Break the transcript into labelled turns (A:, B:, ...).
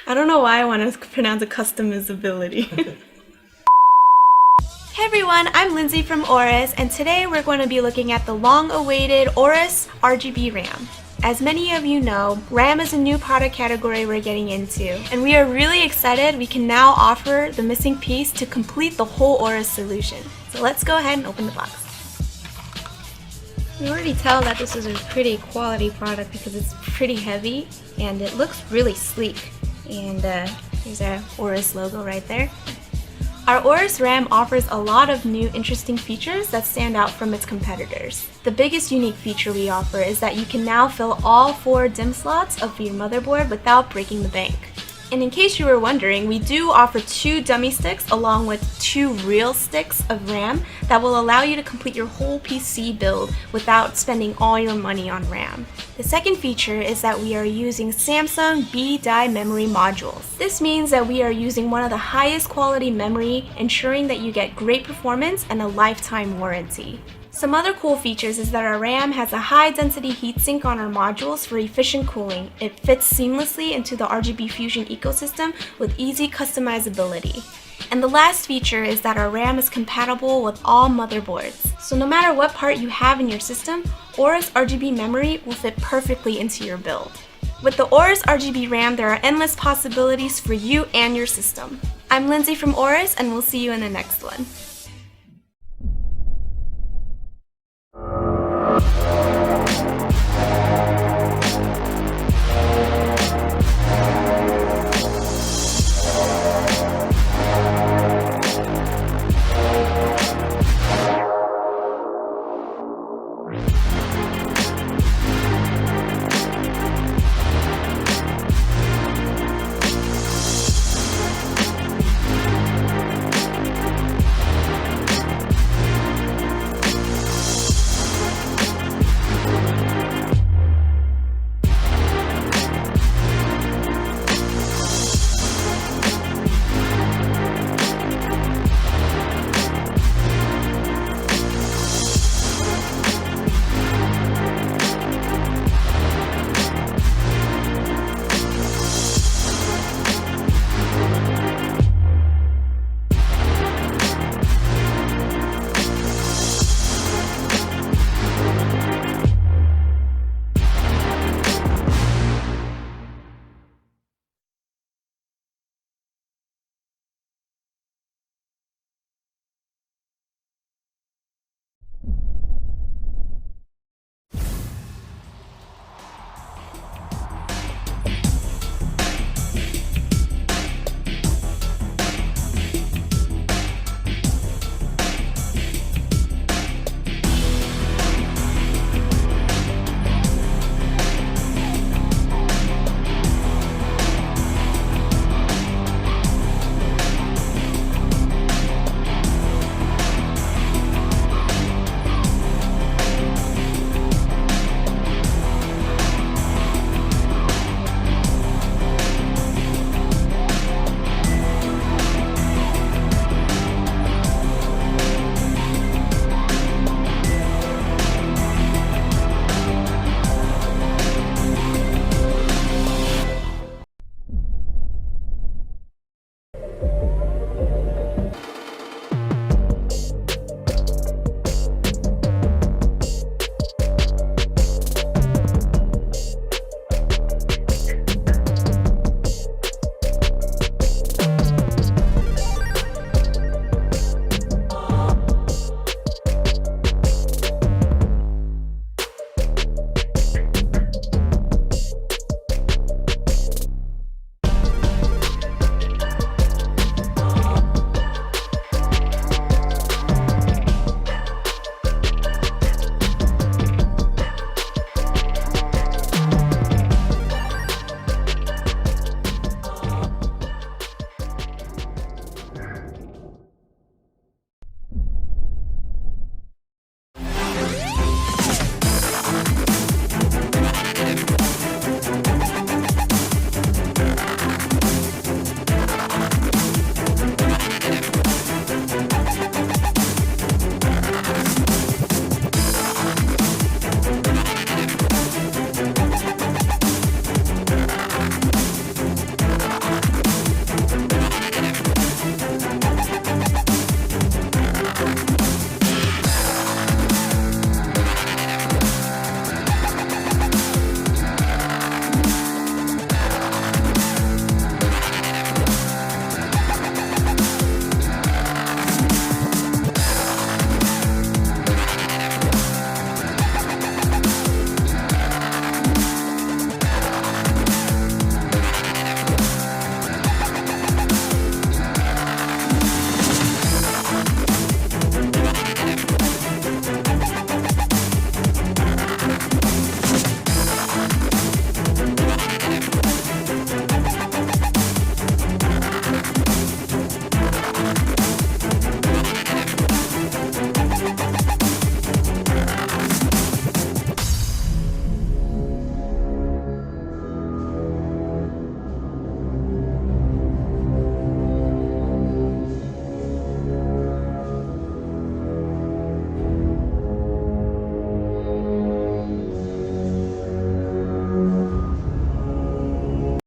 A: I don't know why I want to pronounce it customizability. Hey everyone, I'm Lindsay from AORUS, and today we're going to be looking at the long-awaited AORUS RGB RAM. As many of you know, RAM is a new product category we're getting into, and we are really excited we can now offer the missing piece to complete the whole AORUS solution. So let's go ahead and open the box. You already tell that this is a pretty quality product because it's pretty heavy and it looks really sleek. And here's our AORUS logo right there. Our AORUS RAM offers a lot of new interesting features that stand out from its competitors. The biggest unique feature we offer is that you can now fill all 4 DIMM slots of your motherboard without breaking the bank. And in case you were wondering, we do offer 2 dummy sticks along with 2 real sticks of RAM that will allow you to complete your whole PC build without spending all your money on RAM. The second feature is that we are using Samsung B-Die memory modules. This means that we are using one of the highest quality memory, ensuring that you get great performance and a lifetime warranty. Some other cool features is that our RAM has a high density heatsink on our modules for efficient cooling. It fits seamlessly into the RGB Fusion ecosystem with easy customizability. And the last feature is that our RAM is compatible with all motherboards. So no matter what part you have in your system, AORUS RGB memory will fit perfectly into your build. With the AORUS RGB RAM, there are endless possibilities for you and your system. I'm Lindsay from AORUS, and we'll see you in the next one.